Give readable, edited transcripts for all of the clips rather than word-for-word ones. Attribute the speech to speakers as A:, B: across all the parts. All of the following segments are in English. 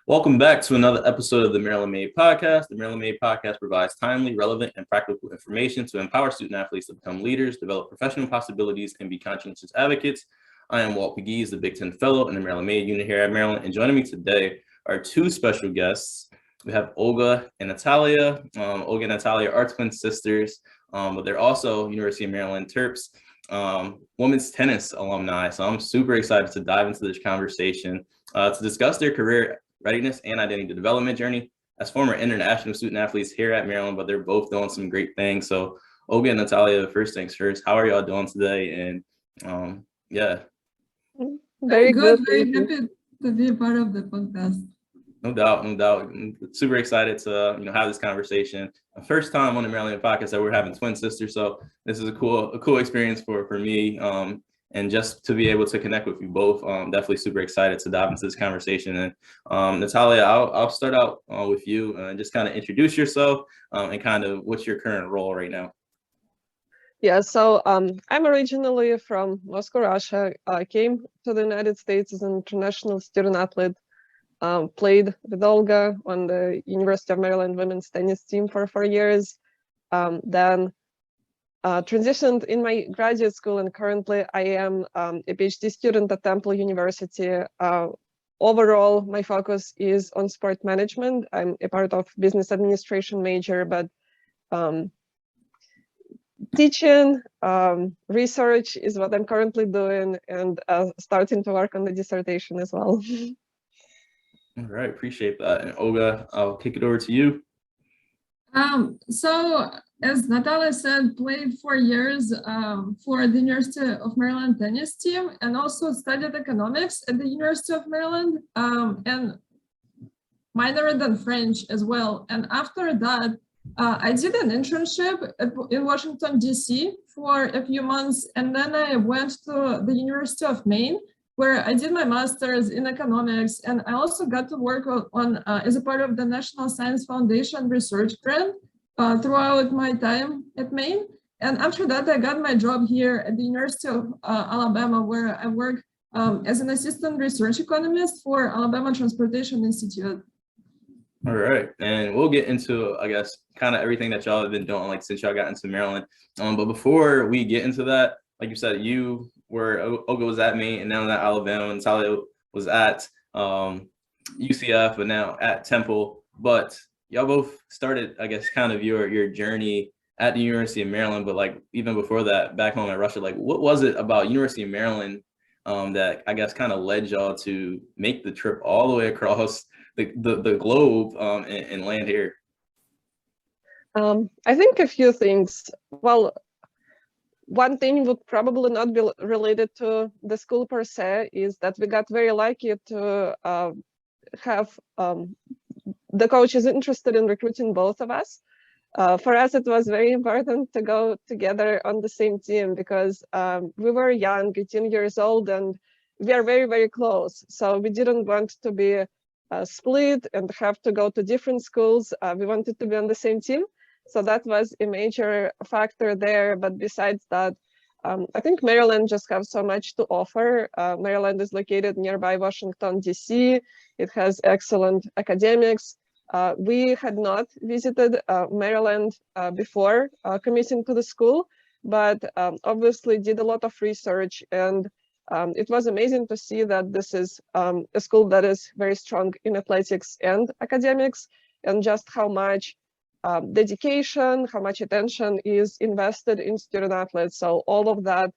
A: Welcome back to another episode of the Maryland Made Podcast. The Maryland Made Podcast provides timely, relevant, and practical information to empower student athletes to become leaders, develop professional possibilities, and be conscientious advocates. I am Walt, the Big Ten Fellow in the Maryland Made unit here at Maryland, and joining me today are two special guests. We have Olga and Nataliya. Olga and Nataliya are twin sisters, but they're also University of Maryland Terps women's tennis alumni. So I'm super excited to dive into this conversation to discuss their career readiness and identity development journey as former international student athletes here at Maryland, but they're both doing some great things. So Olga and Nataliya, first things first, how are y'all doing today? And yeah.
B: Very good. Very happy to be a part of the podcast.
A: No doubt. I'm super excited to have this conversation. First time on the Maryland podcast that we're having twin sisters, so this is a cool experience for me. And just to be able to connect with you both, definitely super excited to dive into this conversation. And Nataliya, I'll start out with you and just kind of introduce yourself and kind of what's your current role right now.
C: Yeah, so I'm originally from Moscow, Russia. I came to the United States as an international student athlete. Played with Olga on the University of Maryland women's tennis team for 4 years. Then transitioned in my graduate school, and currently I am a PhD student at Temple University. Overall, my focus is on sport management. I'm a part of business administration major, but teaching, research is what I'm currently doing, and starting to work on the dissertation as well.
A: All right, appreciate that. And Olga, I'll kick it over to you.
B: So as Nataliya said, played 4 years for the University of Maryland tennis team, and also studied economics at the University of Maryland, and minored in French as well. And after that, I did an internship in Washington, D.C. for a few months, and then I went to the University of Maine, where I did my master's in economics, and I also got to work on as a part of the National Science Foundation research grant throughout my time at Maine. And after that, I got my job here at the University of Alabama, where I work as an assistant research economist for Alabama Transportation Institute.
A: All right, and we'll get into, I guess, kind of everything that y'all have been doing, like since y'all got into Maryland. But before we get into that, like you said, Olga was at Maine, and now at Alabama, and Nataliya was at UCF, but now at Temple. But y'all both started, I guess, kind of your journey at the University of Maryland. But like even before that, back home in Russia, like what was it about University of Maryland that I guess kind of led y'all to make the trip all the way across the globe and land here?
C: I think a few things. Well, one thing would probably not be related to the school per se is that we got very lucky to have the coaches interested in recruiting both of us. For us, it was very important to go together on the same team because we were young, 18 years old, and we are very, very close. So we didn't want to be split and have to go to different schools. We wanted to be on the same team. So that was a major factor there. But besides that, I think Maryland just has so much to offer. Maryland is located nearby Washington, D.C. It has excellent academics. We had not visited Maryland before committing to the school, but obviously did a lot of research. And it was amazing to see that this is a school that is very strong in athletics and academics, and just how much dedication, how much attention is invested in student athletes. So all of that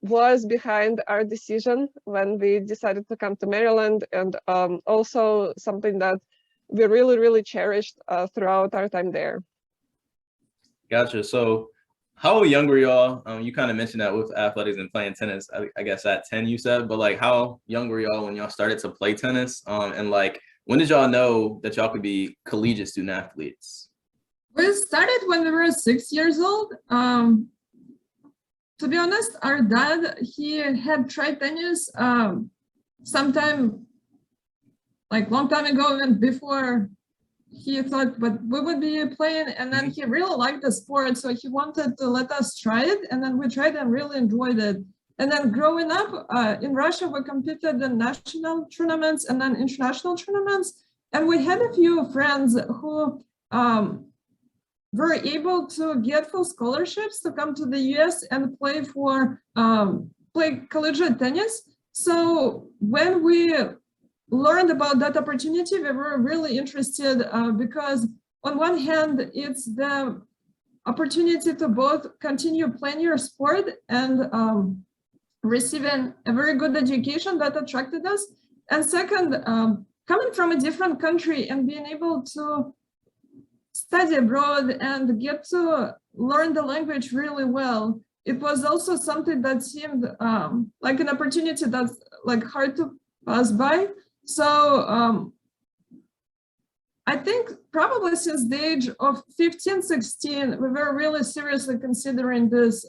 C: was behind our decision when we decided to come to Maryland, and also something that we really, really cherished throughout our time there.
A: Gotcha. So how young were y'all? You kind of mentioned that with athletics and playing tennis, I guess at 10 you said, but like how young were y'all when y'all started to play tennis? And like, when did y'all know that y'all could be collegiate student athletes?
B: We started when we were 6 years old. To be honest, our dad, he had tried tennis sometime, like long time ago, and before he thought but we would be playing, and then he really liked the sport, so he wanted to let us try it, and then we tried and really enjoyed it. And then growing up in Russia, we competed in national tournaments and then international tournaments. And we had a few friends who were able to get full scholarships to come to the US and play collegiate tennis. So when we learned about that opportunity, we were really interested because on one hand, it's the opportunity to both continue playing your sport and receiving a very good education that attracted us. And second, coming from a different country and being able to study abroad and get to learn the language really well, it was also something that seemed like an opportunity that's like hard to pass by. So I think probably since the age of 15, 16, we were really seriously considering this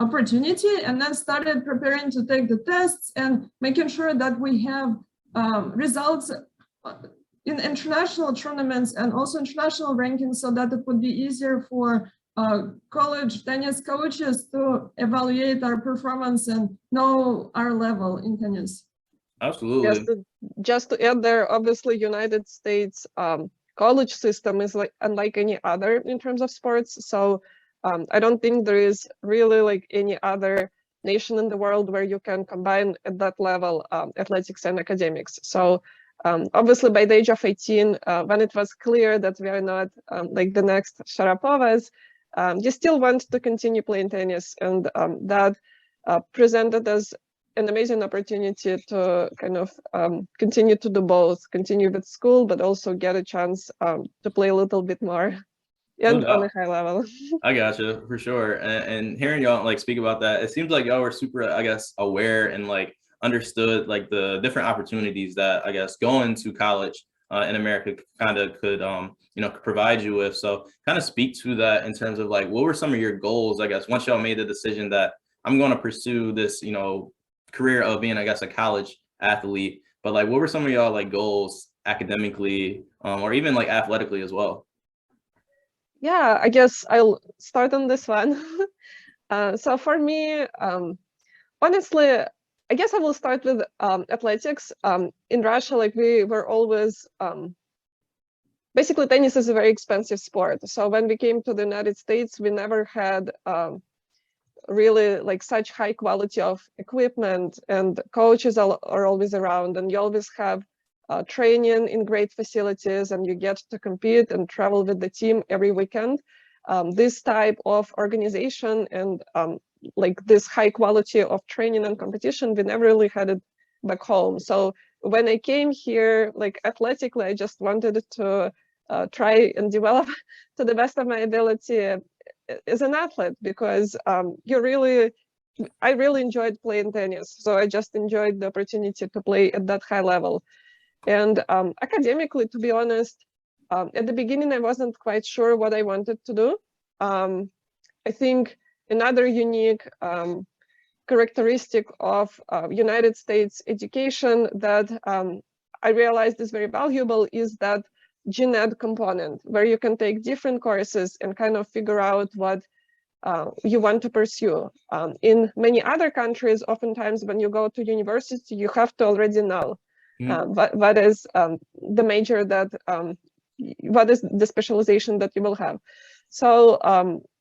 B: opportunity, and then started preparing to take the tests and making sure that we have results in international tournaments and also international rankings, so that it would be easier for college tennis coaches to evaluate our performance and know our level in tennis.
A: Absolutely.
C: Just to add there, obviously United States college system is like unlike any other in terms of sports. So I don't think there is really like any other nation in the world where you can combine at that level athletics and academics. So obviously by the age of 18, when it was clear that we are not like the next Sharapovas, you still want to continue playing tennis, and that presented us an amazing opportunity to kind of continue to do both, continue with school, but also get a chance to play a little bit more and on a high level.
A: I gotcha, for sure. And hearing y'all like speak about that, it seems like y'all were super, I guess, aware and like understood like the different opportunities that I guess going to college in America kind of could, you know, provide you with. So kind of speak to that in terms of like, what were some of your goals, I guess, once y'all made the decision that I'm going to pursue this, you know, career of being, I guess, a college athlete, but like, what were some of y'all like goals academically or even like athletically as well?
C: Yeah, I guess I'll start on this one. So for me, honestly, I guess I will start with athletics. In Russia, like we were always, basically tennis is a very expensive sport. So when we came to the United States, we never had really like such high quality of equipment, and coaches are always around, and you always have training in great facilities, and you get to compete and travel with the team every weekend. This type of organization and like this high quality of training and competition, we never really had it back home. So when I came here, like athletically, I just wanted to try and develop to the best of my ability as an athlete, because I really enjoyed playing tennis. So I just enjoyed the opportunity to play at that high level. And academically, to be honest, at the beginning, I wasn't quite sure what I wanted to do. I think another unique characteristic of United States education that I realized is very valuable is that gen-ed component, where you can take different courses and kind of figure out what you want to pursue. In many other countries, oftentimes when you go to university, you have to already know what is the major that, what is the specialization that you will have. So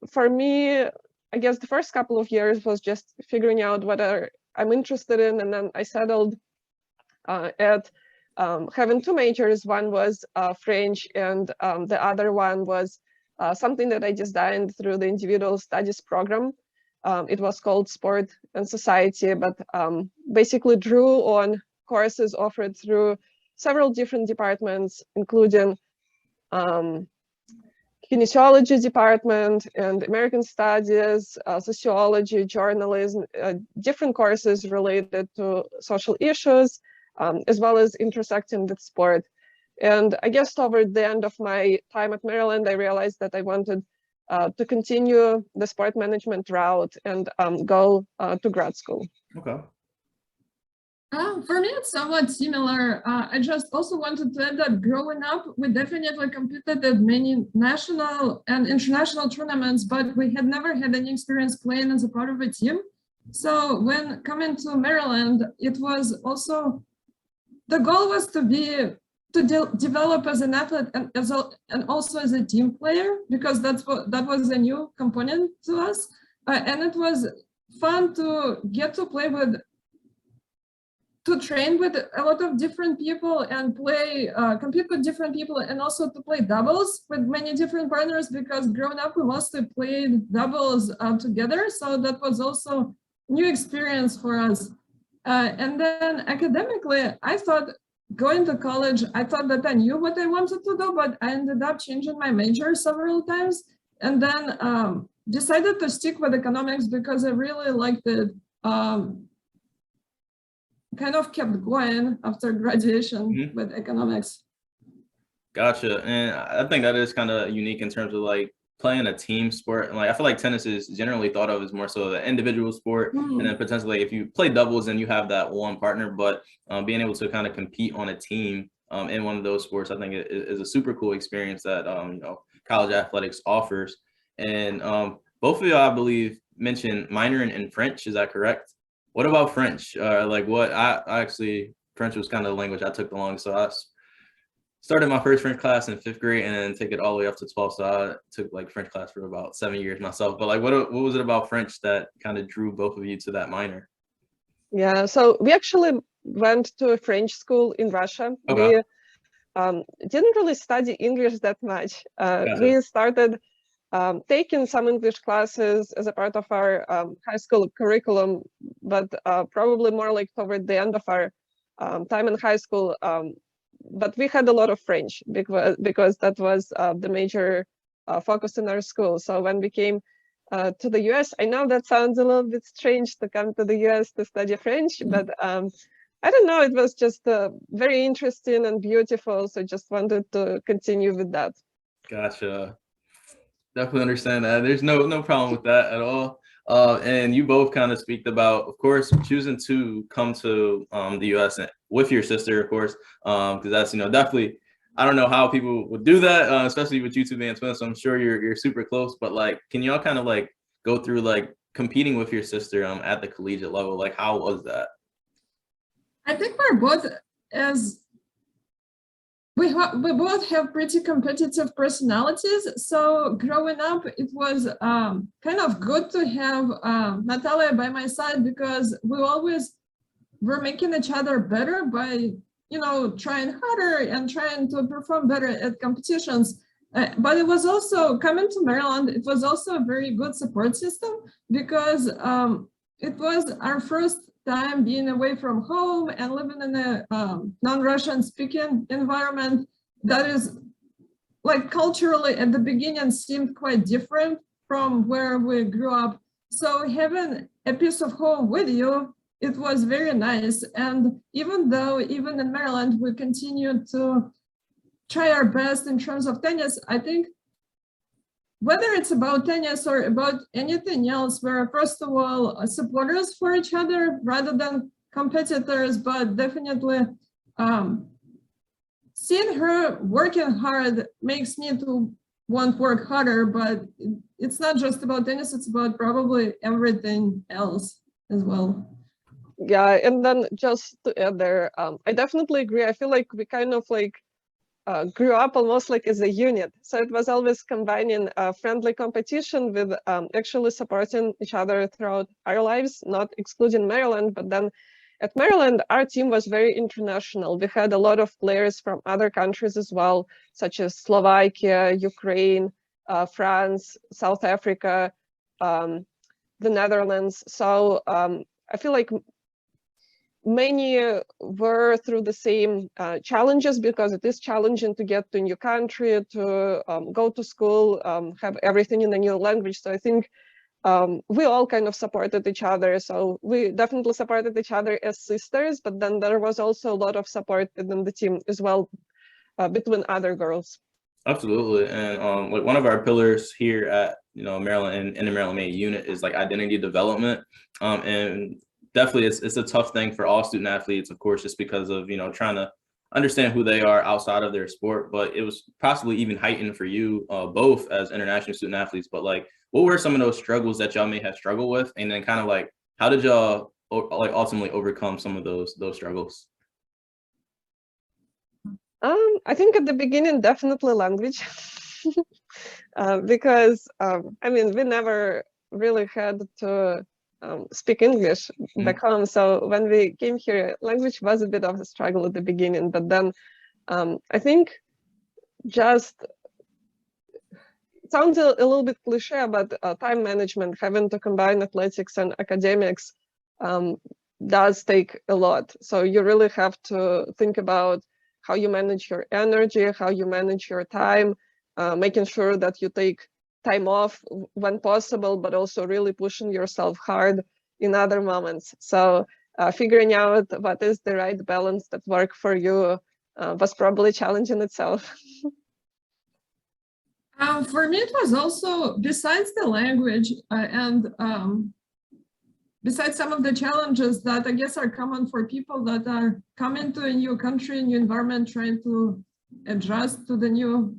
C: for me, I guess the first couple of years was just figuring out what I'm interested in, and then I settled at having two majors. One was French, and the other one was something that I designed through the individual studies program. It was called Sport and Society, but basically drew on courses offered through several different departments, including kinesiology department and American Studies, sociology, journalism, different courses related to social issues, as well as intersecting with sport. And I guess toward the end of my time at Maryland, I realized that I wanted to continue the sport management route and go to grad school.
A: Okay.
B: For me, it's somewhat similar. I just also wanted to add that growing up, we definitely competed at many national and international tournaments, but we had never had any experience playing as a part of a team. So when coming to Maryland, it was also, the goal was to develop as an athlete and also as a team player, because that was a new component to us. And it was fun to get to play to train with a lot of different people and compete with different people, and also to play doubles with many different partners, because growing up we mostly played doubles together. So that was also new experience for us. And then academically, I thought going to college, I thought that I knew what I wanted to do, but I ended up changing my major several times, and then decided to stick with economics because I really liked it. Kind of kept going after graduation with economics.
A: Gotcha. And I think that is kind of unique in terms of like playing a team sport. And like I feel like tennis is generally thought of as more so an individual sport, and then potentially if you play doubles and you have that one partner, but being able to kind of compete on a team in one of those sports, I think is a super cool experience that you know, college athletics offers. And both of you, I believe, mentioned minoring in French. Is that correct? What about French? Like what I actually, French was kind of the language I took the longest. So I started my first French class in 5th grade and then take it all the way up to 12th. So I took like French class for about 7 years myself. But like, what was it about French that kind of drew both of you to that minor?
C: Yeah, so we actually went to a French school in Russia.
A: Okay.
C: We didn't really study English that much.
A: Gotcha.
C: We started taking some English classes as a part of our high school curriculum, but probably more like toward the end of our time in high school. But we had a lot of French because that was the major focus in our school. So when we came to the US, I know that sounds a little bit strange to come to the US to study French, but I don't know, it was just very interesting and beautiful. So just wanted to continue with that.
A: Gotcha. Definitely understand that. There's no problem with that at all. And you both kind of speak about, of course, choosing to come to the U.S. with your sister, of course, because that's, you know, definitely, I don't know how people would do that, especially with you two being twins. So I'm sure you're super close. But like, can y'all kind of like go through like competing with your sister at the collegiate level? Like, how was that?
B: I think we're both we both have pretty competitive personalities. So growing up, it was kind of good to have Natalia by my side, because we always were making each other better by, you know, trying harder and trying to perform better at competitions. But it was also, coming to Maryland, it was also a very good support system, because it was our first time being away from home and living in a non-Russian speaking environment that is, like, culturally at the beginning seemed quite different from where we grew up. So having a piece of home with you, it was very nice. And even though even in Maryland we continued to try our best in terms of tennis, I think whether it's about tennis or about anything else, we're first of all supporters for each other rather than competitors, but definitely seeing her working hard makes me to want to work harder. But it's not just about tennis, it's about probably everything else as well.
C: Yeah, and then just to add there, I definitely agree. I feel like we kind of like grew up almost like as a unit. So it was always combining friendly competition with actually supporting each other throughout our lives, not excluding Maryland. But then at Maryland, our team was very international. We had a lot of players from other countries as well, such as Slovakia, Ukraine, France, South Africa, the Netherlands. So I feel like many were through the same challenges, because it is challenging to get to a new country, to go to school, have everything in a new language. So I think we all kind of supported each other. So we definitely supported each other as sisters, but then there was also a lot of support within the team as well, between other girls.
A: Absolutely. And like one of our pillars here at, you know, Maryland and in the Maryland May unit is like identity development. And definitely it's a tough thing for all student athletes, of course, just because of, you know, trying to understand who they are outside of their sport. But it was possibly even heightened for you both as international student athletes. But like, what were some of those struggles that y'all may have struggled with? And then kind of like, How did y'all like ultimately overcome some of those struggles?
C: I think at the beginning, definitely language, because I mean, we never really had to speak English back home. So when we came here, language was a bit of a struggle at the beginning. But then I think just it sounds a little bit cliche, but time management, having to combine athletics and academics does take a lot. So you really have to think about how you manage your energy, how you manage your time, making sure that you take time off when possible, but also really pushing yourself hard in other moments. So figuring out what is the right balance that works for you was probably challenging itself.
B: For me, it was also, besides the language and besides some of the challenges that I guess are common for people that are coming to a new country, new environment, trying to adjust to the new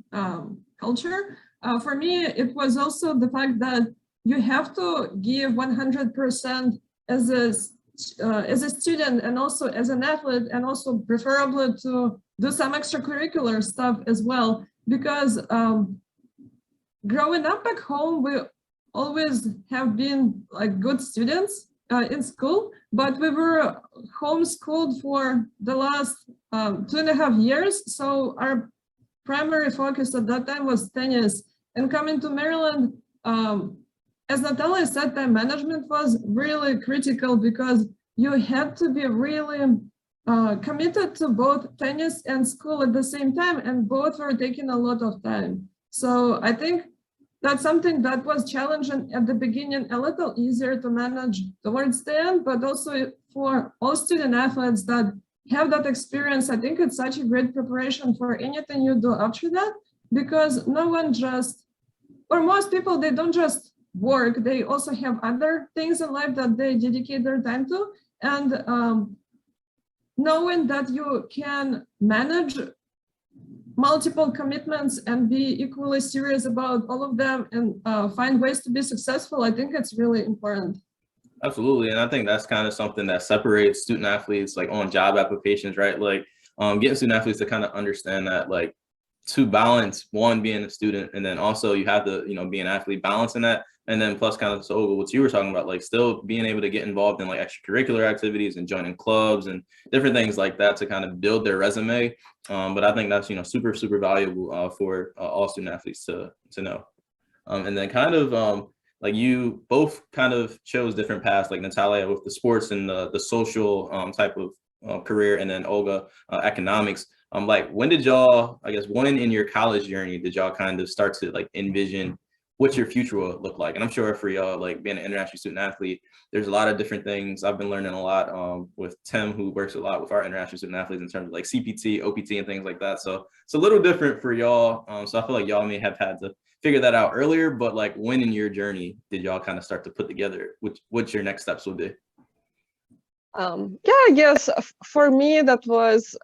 B: culture. For me, it was also the fact that you have to give 100% as a student and also as an athlete, and also preferably to do some extracurricular stuff as well, because growing up back home, we always have been like good students in school, but we were homeschooled for the last 2.5 years. So our primary focus at that time was tennis. And coming to Maryland, as Nataliya said, time management was really critical, because you had to be really committed to both tennis and school at the same time, and both were taking a lot of time. So I think that's something that was challenging at the beginning, a little easier to manage towards the end, but also for all student athletes that have that experience, I think it's such a great preparation for anything you do after that, because no one just, or most people, they don't just work, they also have other things in life that they dedicate their time to. And knowing that you can manage multiple commitments and be equally serious about all of them and find ways to be successful, I think it's really important.
A: Absolutely. And I think that's kind of something that separates student athletes like on job applications, right? Like getting student athletes to kind of understand that, like, to balance one, being a student, and then also you have to, be an athlete, balancing that. And then plus kind of, so what you were talking about, like still being able to get involved in like extracurricular activities and joining clubs and different things like that to kind of build their resume. But I think that's, super, super valuable for all student athletes to know. And then kind of like you both kind of chose different paths, like Nataliya with the sports and the social type of career, and then Olga economics. Like when did y'all, I guess, when in your college journey did y'all kind of start to like envision what your future will look like? And I'm sure for y'all, like being an international student athlete, there's a lot of different things. I've been learning a lot with Tim, who works a lot with our international student athletes in terms of like CPT, OPT, and things like that. So it's a little different for y'all. So I feel like y'all may have had to figure that out earlier, but like when in your journey did y'all kind of start to put together what your next steps will be?
C: Yeah, I guess for me, that was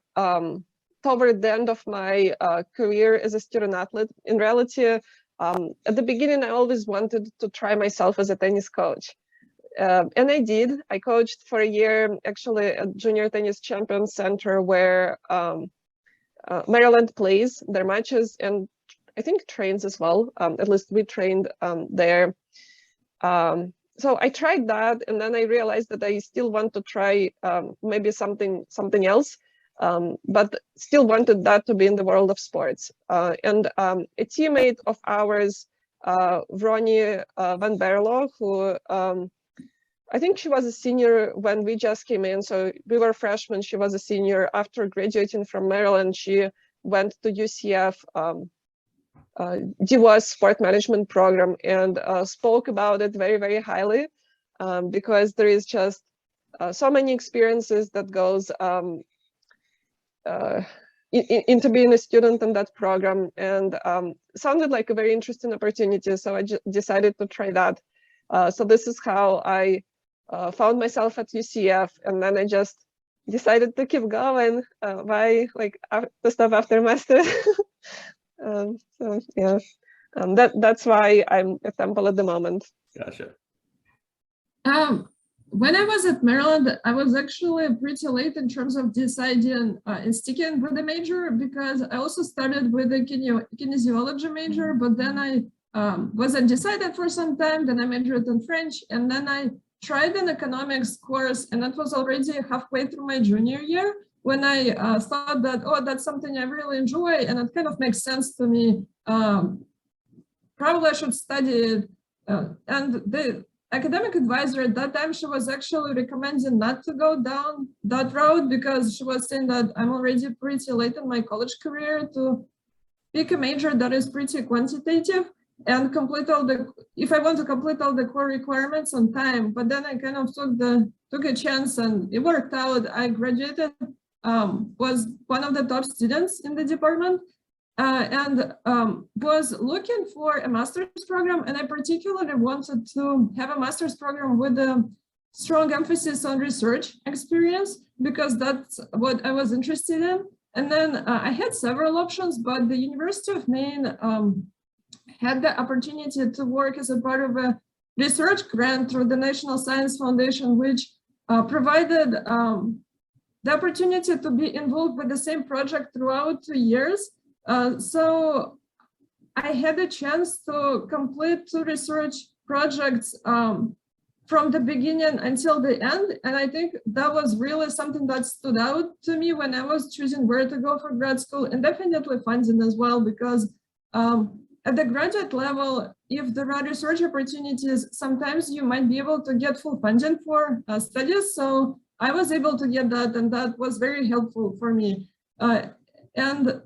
C: toward the end of my career as a student athlete. In reality, at the beginning, I always wanted to try myself as a tennis coach. And I did. I coached for a year, actually, at Junior Tennis Champions Center, where Maryland plays their matches and I think trains as well. At least we trained there. So I tried that, and then I realized that I still want to try maybe something else. But still wanted that to be in the world of sports. And a teammate of ours, Ronnie Van Berlo, who I think she was a senior when we just came in. So we were freshmen, she was a senior. After graduating from Maryland, she went to UCF DeVos sport management program and spoke about it very, very highly because there is just so many experiences that goes into being a student in that program, and sounded like a very interesting opportunity. So I decided to try that. So this is how I found myself at UCF, and then I just decided to keep going by like the stuff after master's. So yeah, that's why I'm at Temple at the moment.
A: Gotcha.
B: When I was at Maryland, I was actually pretty late in terms of deciding and sticking with the major, because I also started with a kinesiology major, but then I was undecided for some time. Then I majored in French, and then I tried an economics course, and that was already halfway through my junior year when I thought that, oh, that's something I really enjoy, and it kind of makes sense to me. Probably I should study it. And the academic advisor at that time, she was actually recommending not to go down that route, because she was saying that I'm already pretty late in my college career to pick a major that is pretty quantitative and complete all the, if I want to complete all the core requirements on time. But then I kind of took a chance, and it worked out. I graduated, was one of the top students in the department, and was looking for a master's program, and I particularly wanted to have a master's program with a strong emphasis on research experience, because that's what I was interested in. And then I had several options, but the University of Maine had the opportunity to work as a part of a research grant through the National Science Foundation, which provided the opportunity to be involved with the same project throughout 2 years. So I had a chance to complete 2 research projects from the beginning until the end. And I think that was really something that stood out to me when I was choosing where to go for grad school, and definitely funding as well, because at the graduate level, if there are research opportunities, sometimes you might be able to get full funding for studies. So I was able to get that, and that was very helpful for me. And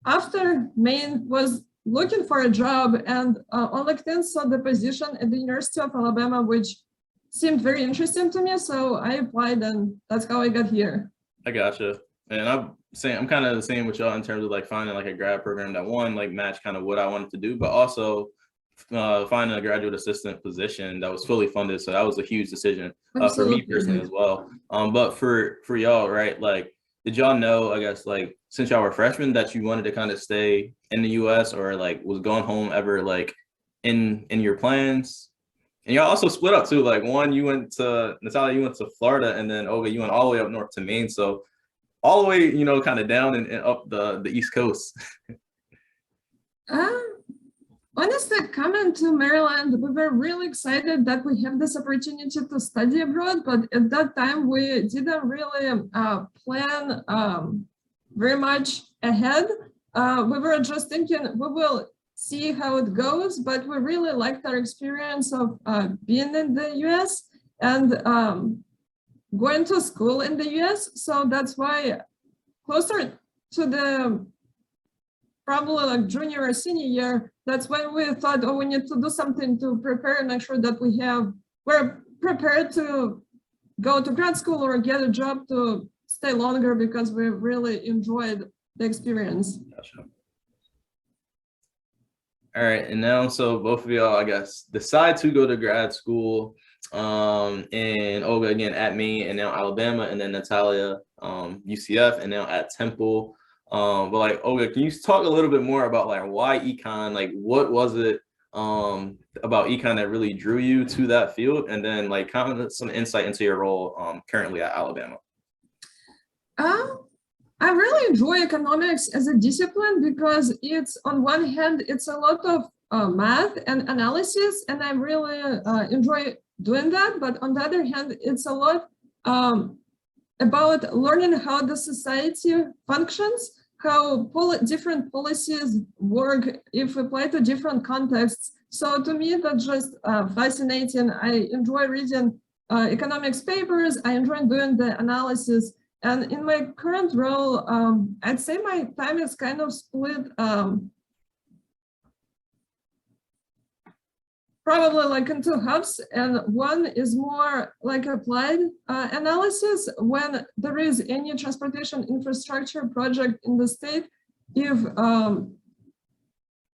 B: after Maine, was looking for a job, and on LinkedIn saw the position at the University of Alabama, which seemed very interesting to me. So I applied, and that's how I got here.
A: I gotcha. And I'm kind of the same with y'all in terms of like finding like a grad program that like matched kind of what I wanted to do, but also finding a graduate assistant position that was fully funded. So that was a huge decision for me personally as well. But for y'all, right? Like, did y'all know, I guess, like since y'all were freshmen, that you wanted to kind of stay in the US, or like was going home ever like in your plans? And y'all also split up too. Like one, you went to Nataliya, you went to Florida, and then Olga, you went all the way up north to Maine. So all the way, you know, kind of down and up the East Coast.
B: Honestly, coming to Maryland, we were really excited that we have this opportunity to study abroad, but at that time we didn't really plan very much ahead. We were just thinking we will see how it goes, but we really liked our experience of being in the US and going to school in the US. So that's why closer to the probably like junior or senior year, that's when we thought, oh, we need to do something to prepare and make sure that we're prepared to go to grad school or get a job to stay longer, because we really enjoyed the experience.
A: Gotcha. All right, and now, so both of y'all, I guess, decide to go to grad school, and Olga again at Maine, and now Alabama, and then Nataliya, UCF, and now at Temple. But like, Olga, can you talk a little bit more about like why econ? Like, what was it about econ that really drew you to that field? And then like kind of some insight into your role currently at Alabama.
B: I really enjoy economics as a discipline, because it's, on one hand, it's a lot of math and analysis, and I really enjoy doing that. But on the other hand, it's a lot about learning how the society functions, how different policies work if applied to different contexts. So to me, that's just fascinating. I enjoy reading economics papers. I enjoy doing the analysis. And in my current role, I'd say my time is kind of split probably like in 2 halves, and one is more like applied analysis when there is any transportation infrastructure project in the state. If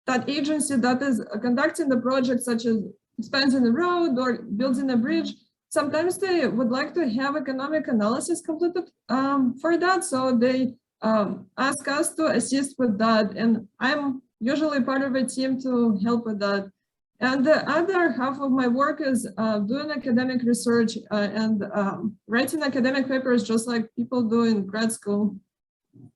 B: that agency that is conducting the project, such as expanding a road or building a bridge, sometimes they would like to have economic analysis completed for that. So they ask us to assist with that. And I'm usually part of a team to help with that. And the other half of my work is doing academic research and writing academic papers, just like people do in grad school.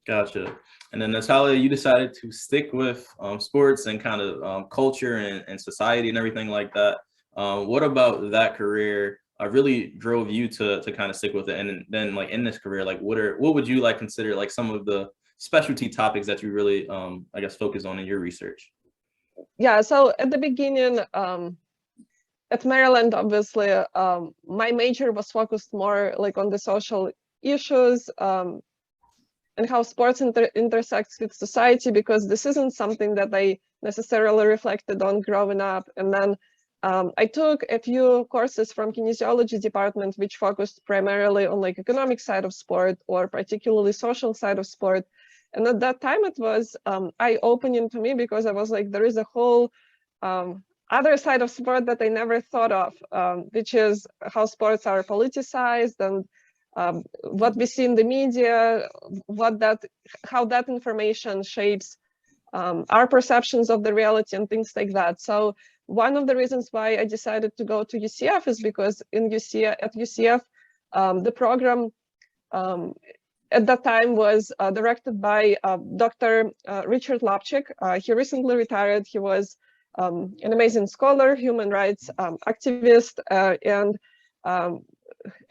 A: Gotcha. And then Nataliya, you decided to stick with sports and kind of culture and society and everything like that. What about that career really drove you to kind of stick with it? And then like in this career, like what would you like consider like some of the specialty topics that you really I guess focus on in your research?
C: Yeah, so at the beginning, at Maryland, obviously, my major was focused more like on the social issues and how sports intersects with society, because this isn't something that I necessarily reflected on growing up. And then I took a few courses from kinesiology department, which focused primarily on like economic side of sport or particularly social side of sport. And at that time, it was eye-opening to me, because I was like, there is a whole other side of sport that I never thought of, which is how sports are politicized and what we see in the media, how that information shapes our perceptions of the reality and things like that. So one of the reasons why I decided to go to UCF is because at UCF, the program at that time was directed by Dr. Richard Lapchick. He recently retired. He was an amazing scholar, human rights activist, and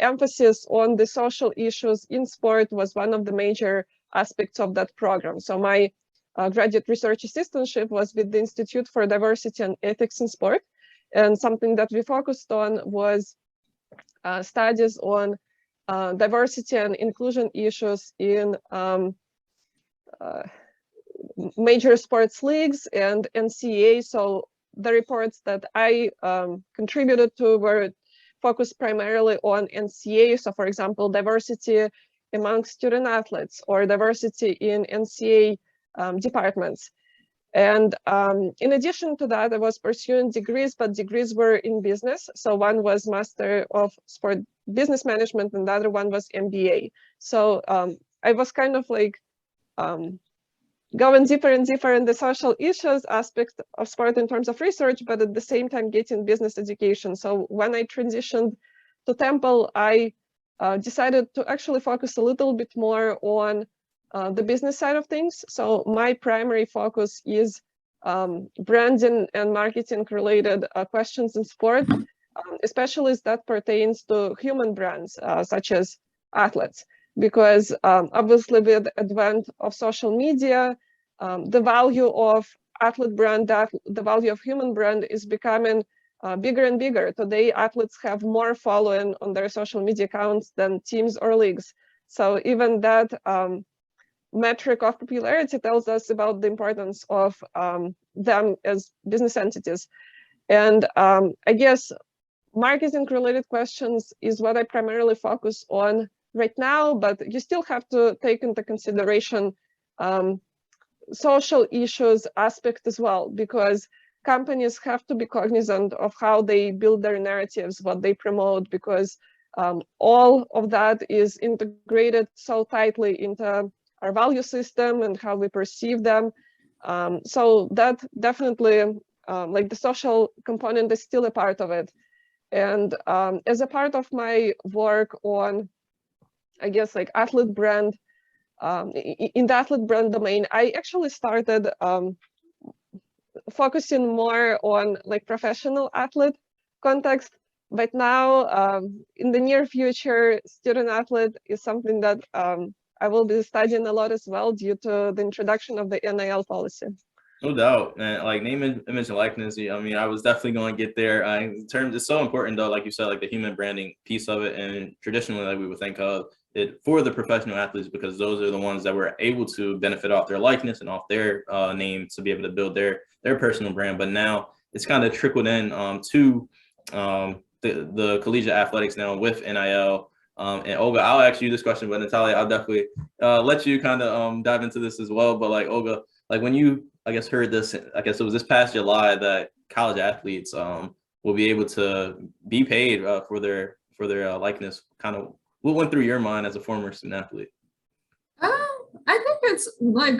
C: emphasis on the social issues in sport was one of the major aspects of that program. So my graduate research assistantship was with the Institute for Diversity and Ethics in Sport. And something that we focused on was studies on diversity and inclusion issues in major sports leagues and NCAA. So the reports that I contributed to were focused primarily on NCAA. So for example, diversity among student athletes or diversity in NCAA departments. And in addition to that, I was pursuing degrees, but degrees were in business. So one was Master of Sport Business Management and the other one was MBA. So I was kind of like going deeper and deeper in the social issues aspect of sport in terms of research, but at the same time getting business education. So when I transitioned to Temple, I decided to actually focus a little bit more on the business side of things. So my primary focus is branding and marketing related questions in sport, especially as that pertains to human brands, such as athletes. Because obviously with the advent of social media, the value of athlete brand, the value of human brand is becoming bigger and bigger. Today, athletes have more following on their social media accounts than teams or leagues. So even that metric of popularity tells us about the importance of them as business entities. And I guess marketing related questions is what I primarily focus on right now, but you still have to take into consideration social issues aspect as well, because companies have to be cognizant of how they build their narratives, what they promote, because all of that is integrated so tightly into our value system and how we perceive them. So that definitely, like the social component is still a part of it. And as a part of my work on, I guess, like athlete brand, in the athlete brand domain, I actually started focusing more on like professional athlete context. But now, in the near future, student athlete is something that I will be studying a lot as well due to the introduction of the NIL policy.
A: No doubt, man. Like name, image, and likeness. I mean, I was definitely going to get there. In terms, it's so important though, like you said, like the human branding piece of it. And traditionally, like we would think of it for the professional athletes, because those are the ones that were able to benefit off their likeness and off their name to be able to build their personal brand. But now it's kind of trickled in to the collegiate athletics now with NIL. And Olga, I'll ask you this question, but Nataliya, I'll definitely let you kind of dive into this as well. But like Olga, like when you, I guess, heard this, I guess it was this past July that college athletes will be able to be paid for their likeness. Kind of what went through your mind as a former student athlete?
B: I think it's like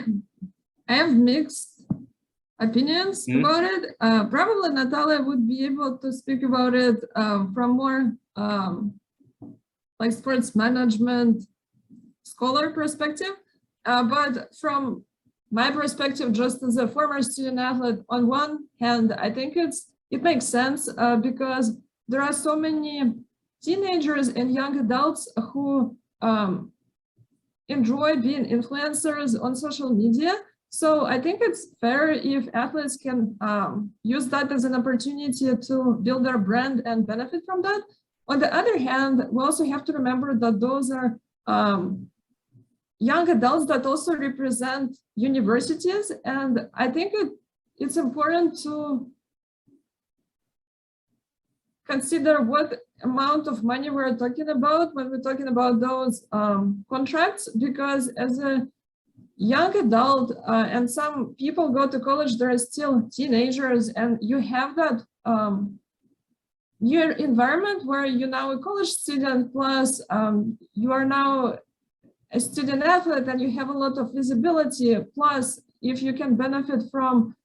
B: I have mixed opinions about it. Probably Nataliya would be able to speak about it from more like sports management scholar perspective. But from my perspective, just as a former student athlete, on one hand, I think it makes sense because there are so many teenagers and young adults who enjoy being influencers on social media. So I think it's fair if athletes can use that as an opportunity to build their brand and benefit from that. On the other hand, we also have to remember that those are young adults that also represent universities. And I think it's important to consider what amount of money we're talking about when we're talking about those contracts, because as a young adult and some people go to college, they're still teenagers, and you have that new environment where you're now a college student, plus you are now a student athlete and you have a lot of visibility, plus if you can benefit from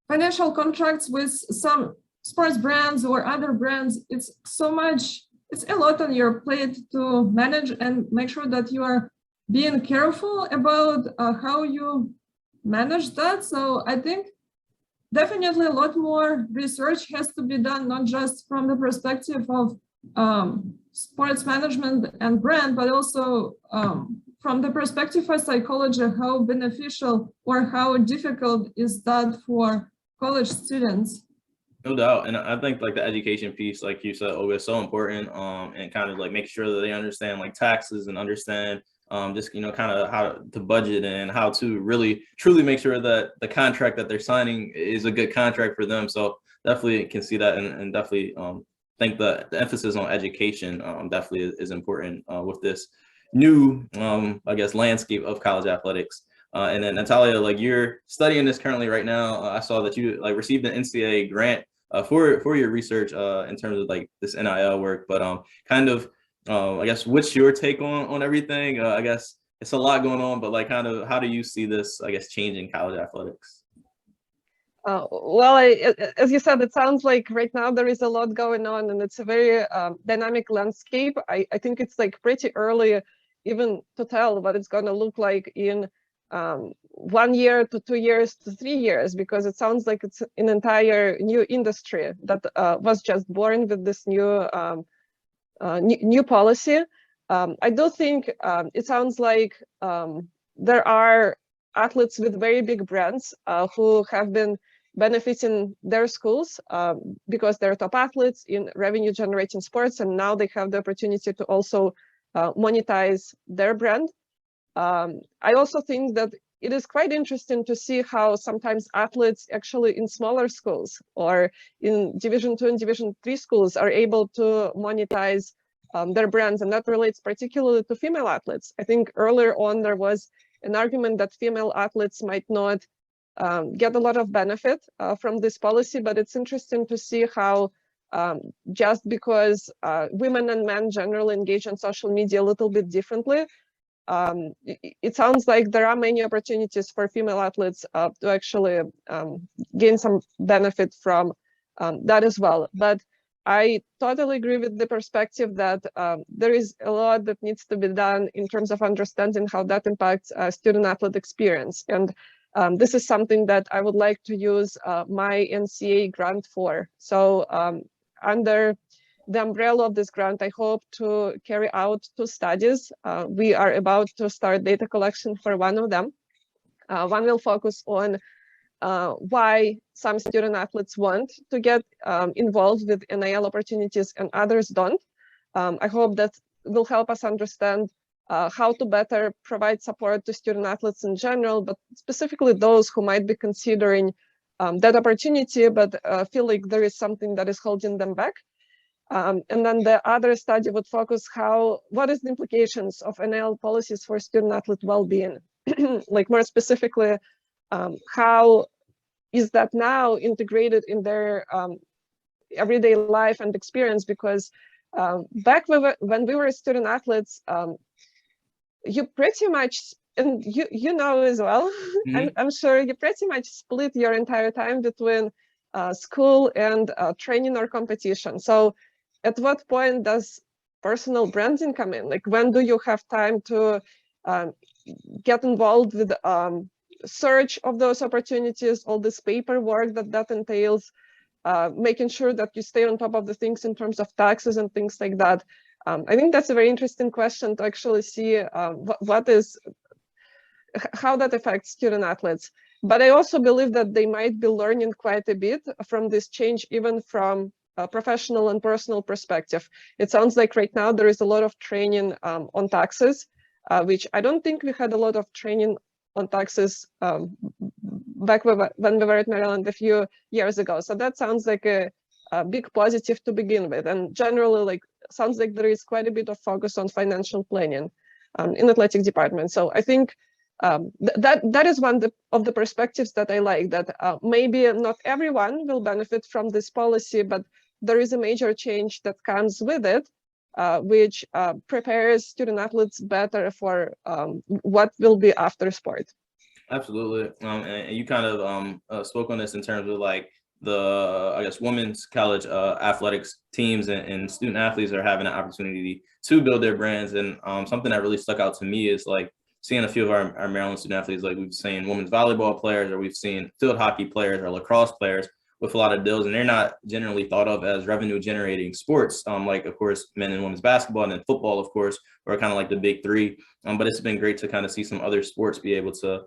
B: financial contracts with some sports brands or other brands, it's a lot on your plate to manage and make sure that you are being careful about how you manage that. So I think definitely a lot more research has to be done, not just from the perspective of sports management and brand, but also from the perspective of psychology, how beneficial or how difficult is that for college students.
A: No doubt. And I think like the education piece, like you said, Olga, is so important, and kind of like make sure that they understand like taxes and understand just, kind of how to budget and how to really truly make sure that the contract that they're signing is a good contract for them. So definitely can see that, and definitely think the emphasis on education definitely is important with this new, I guess, landscape of college athletics. And then Nataliya, like you're studying this currently right now. I saw that you like received an NCAA grant for your research in terms of like this NIL work, but kind of I guess what's your take on everything? I guess it's a lot going on, but like kind of how do you see this, I guess, changing college athletics?
C: Well, as you said, it sounds like right now there is a lot going on, and it's a very dynamic landscape. I think it's like pretty early even to tell what it's going to look like in 1 year to 2 years to 3 years, because it sounds like it's an entire new industry that was just born with this new new policy. I do think it sounds like there are athletes with very big brands who have been benefiting their schools because they're top athletes in revenue generating sports, and now they have the opportunity to also monetize their brand. I also think that it is quite interesting to see how sometimes athletes actually in smaller schools or in Division II and Division III schools are able to monetize their brands, and that relates particularly to female athletes. I think earlier on there was an argument that female athletes might not get a lot of benefit from this policy, but it's interesting to see how just because women and men generally engage on social media a little bit differently, it sounds like there are many opportunities for female athletes to actually gain some benefit from that as well. But I totally agree with the perspective that there is a lot that needs to be done in terms of understanding how that impacts student athlete experience. And this is something that I would like to use my NCAA grant for. So under the umbrella of this grant, I hope to carry out 2 studies. We are about to start data collection for one of them. One will focus on why some student athletes want to get involved with NIL opportunities and others don't. I hope that will help us understand how to better provide support to student athletes in general, but specifically those who might be considering that opportunity, but feel like there is something that is holding them back. And then the other study would focus what is the implications of NIL policies for student athlete well-being? Like more specifically, how is that now integrated in their everyday life and experience? Because back when we were student athletes, you pretty much and you know as well, I'm sure you pretty much split your entire time between school and training or competition. So at what point does personal branding come in? Like, when do you have time to get involved with search of those opportunities, all this paperwork that entails, making sure that you stay on top of the things in terms of taxes and things like that? I think that's a very interesting question to actually see how that affects student athletes. But I also believe that they might be learning quite a bit from this change, even from a professional and personal perspective. It sounds like right now there is a lot of training on taxes, which I don't think we had a lot of training on taxes back when we were at Maryland a few years ago. So that sounds like a big positive to begin with. And generally, like, sounds like there is quite a bit of focus on financial planning in athletic department. So I think that is one of the perspectives that I like, that maybe not everyone will benefit from this policy, but there is a major change that comes with it, which prepares student athletes better for what will be after sport.
A: Absolutely. And you kind of spoke on this in terms of like the, I guess, women's college athletics teams and student athletes are having an opportunity to build their brands. And something that really stuck out to me is like seeing a few of our Maryland student athletes, like we've seen women's volleyball players, or we've seen field hockey players or lacrosse players with a lot of deals, and they're not generally thought of as revenue generating sports. Like, of course, men and women's basketball, and then football, of course, are kind of like the big three. But it's been great to kind of see some other sports be able to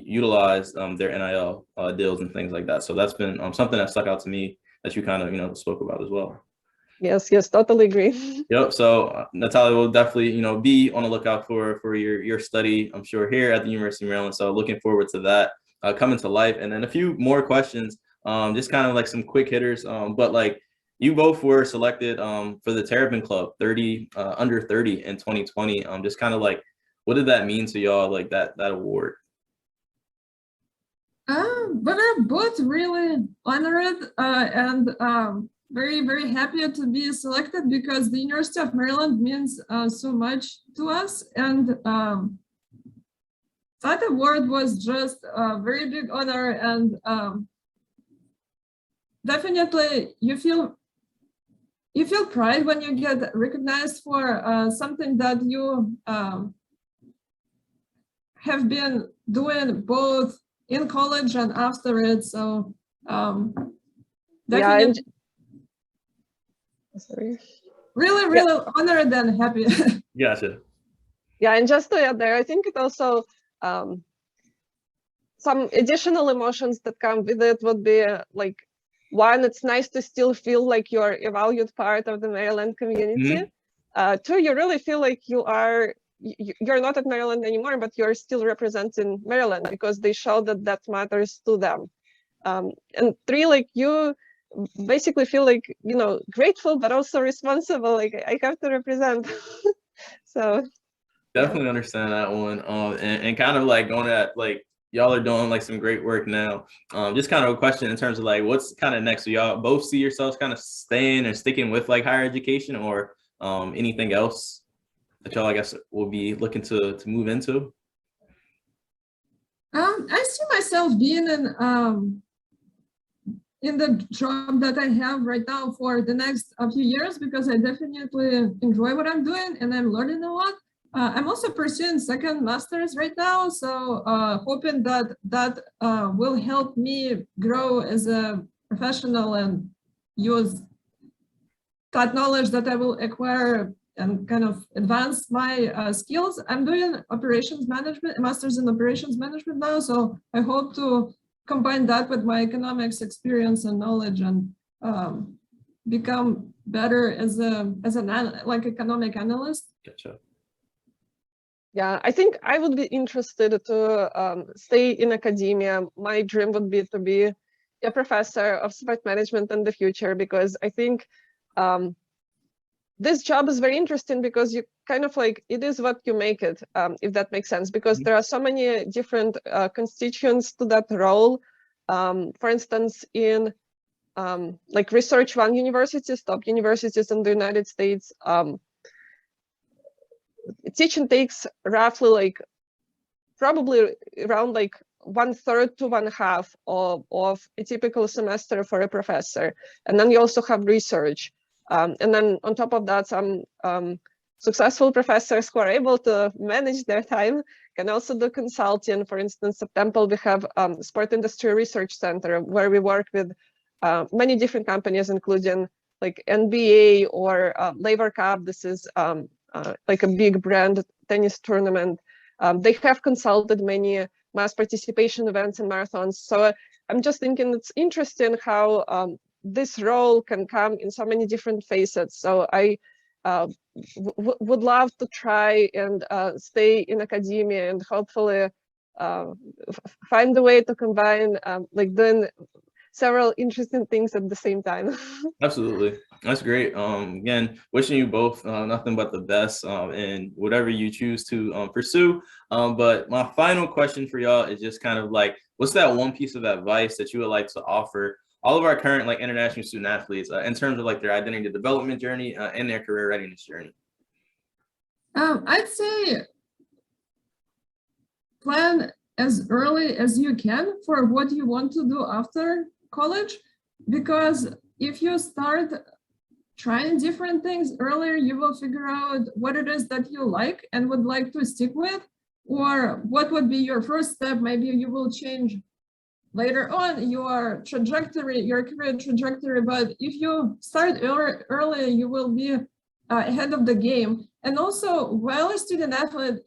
A: utilize their NIL deals and things like that. So that's been something that stuck out to me that you kind of, spoke about as well.
C: Yes, totally agree.
A: Yep. So Nataliya will definitely, be on the lookout for your study, I'm sure, here at the University of Maryland. So looking forward to that coming to life. And then a few more questions, just kind of like some quick hitters. But like, you both were selected for the Terrapin Club under 30 in 2020. Just kind of like, what did that mean to y'all, like that award?
B: But we're both really honored and very, very happy to be selected, because the University of Maryland means so much to us. And that award was just a very big honor. And definitely you feel pride when you get recognized for something that you have been doing both in college and after it. So definitely really honored and happy.
A: Gotcha.
C: Yeah, and just to add there, I think it also some additional emotions that come with it would be like, one, it's nice to still feel like you're a valued part of the Maryland community. Two, you really feel like you're not at Maryland anymore, but you're still representing Maryland because they show that matters to them. And three, like, you basically feel like, grateful, but also responsible. Like, I have to represent. So
A: definitely understand that one. And kind of like going at, like, y'all are doing like some great work now. Just kind of a question in terms of like, what's kind of next? So y'all both see yourselves kind of staying and sticking with like higher education, or anything else that y'all, I guess, will be looking to move into?
B: I see myself being in the job that I have right now for the next few years, because I definitely enjoy what I'm doing and I'm learning a lot. I'm also pursuing second master's right now, so hoping that will help me grow as a professional and use that knowledge that I will acquire and kind of advance my skills. I'm doing operations management, a master's in operations management now, so I hope to combine that with my economics experience and knowledge and become better as an economic analyst.
A: Gotcha.
C: Yeah, I think I would be interested to stay in academia. My dream would be to be a professor of sport management in the future, because I think this job is very interesting because you kind of like, it is what you make it, if that makes sense, because there are so many different constituents to that role. For instance, in like research one universities, top universities in the United States, teaching takes roughly like probably around like 1/3 to 1/2 of a typical semester for a professor. And then you also have research. And then on top of that, some successful professors who are able to manage their time can also do consulting. For instance, at Temple, we have Sport Industry Research Center, where we work with many different companies, including like NBA or Laver Cup. This is like a big brand tennis tournament. They have consulted many mass participation events and marathons. So I'm just thinking it's interesting how this role can come in so many different facets. So I would love to try and stay in academia and hopefully find a way to combine like doing several interesting things at the same time.
A: Absolutely. That's great. Again, wishing you both nothing but the best in whatever you choose to pursue. But my final question for y'all is just kind of like, what's that one piece of advice that you would like to offer all of our current like international student athletes in terms of like their identity development journey and their career readiness journey?
B: I'd say plan as early as you can for what you want to do after college, because if you start trying different things earlier, you will figure out what it is that you like and would like to stick with, or what would be your first step. Maybe you will change later on your trajectory, your career trajectory, but if you start early, you will be ahead of the game. And also, while a student athlete,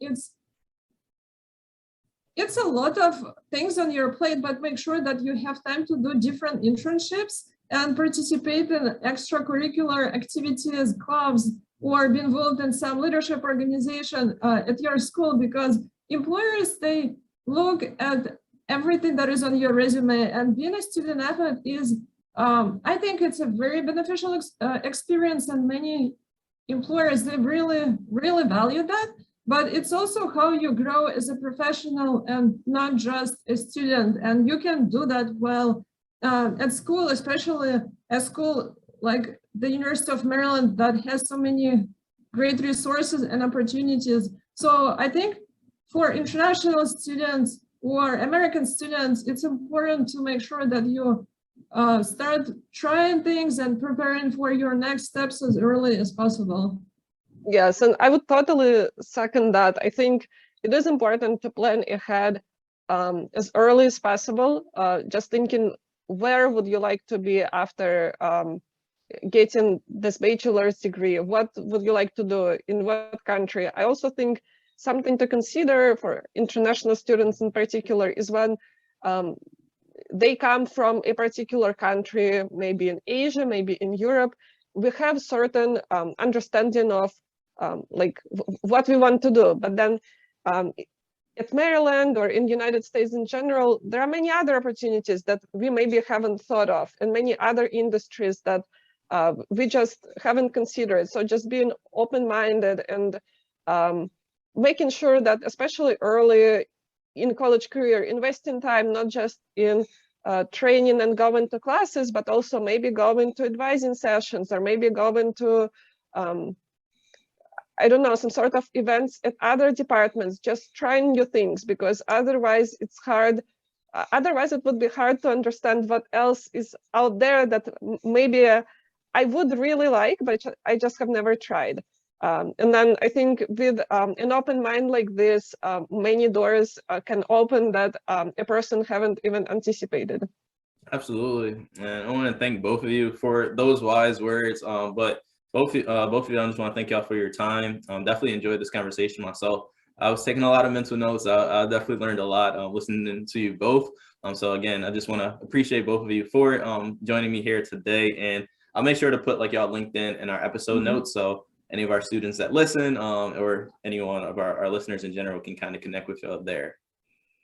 B: it's a lot of things on your plate, but make sure that you have time to do different internships and participate in extracurricular activities, clubs, or be involved in some leadership organization at your school, because employers, they look at everything that is on your resume, and being a student athlete is, I think it's a very beneficial experience, and many employers, they really, really value that. But it's also how you grow as a professional and not just a student. And you can do that well at school, especially a school like the University of Maryland that has so many great resources and opportunities. So I think for international students or American students, it's important to make sure that you start trying things and preparing for your next steps as early as possible.
C: Yes, and I would totally second that. I think it is important to plan ahead as early as possible, just thinking, where would you like to be after getting this bachelor's degree? What would you like to do in what country? I also think something to consider for international students in particular is when they come from a particular country, maybe in Asia, maybe in Europe, we have certain understanding of like what we want to do. But then at Maryland or in the United States in general, there are many other opportunities that we maybe haven't thought of, and many other industries that we just haven't considered. So just being open-minded and making sure that, especially early in college career, investing time not just in training and going to classes, but also maybe going to advising sessions, or maybe going to I don't know, some sort of events at other departments, just trying new things, because otherwise it's hard. Otherwise it would be hard to understand what else is out there that maybe I would really like, but I just have never tried. And then I think with an open mind like this, many doors can open that a person haven't even anticipated.
A: Absolutely. And I want to thank both of you for those wise words. But both of you, I just want to thank y'all for your time. Definitely enjoyed this conversation myself. I was taking a lot of mental notes. I definitely learned a lot listening to you both. So again, I just want to appreciate both of you for joining me here today. And I'll make sure to put like y'all LinkedIn in our episode notes, so any of our students that listen or any one of our listeners in general can kind of connect with y'all there.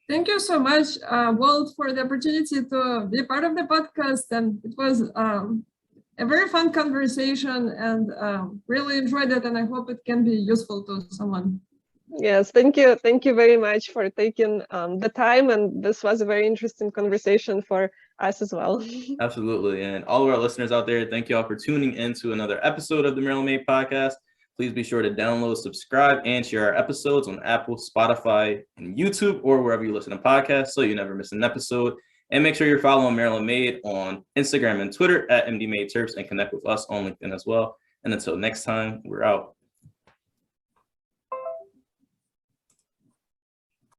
B: Thank you so much, Walt, for the opportunity to be part of the podcast. And it was a very fun conversation, and really enjoyed it. And I hope it can be useful to someone.
C: Yes, thank you. Thank you very much for taking the time. And this was a very interesting conversation for us as well.
A: Absolutely. And all of our listeners out there, thank you all for tuning in to another episode of the Maryland Made Podcast. Please be sure to download, subscribe, and share our episodes on Apple, Spotify, and YouTube, or wherever you listen to podcasts so you never miss an episode. And make sure you're following Maryland Made on Instagram and Twitter at MD Made Terps, and connect with us on LinkedIn as well. And until next time, we're out.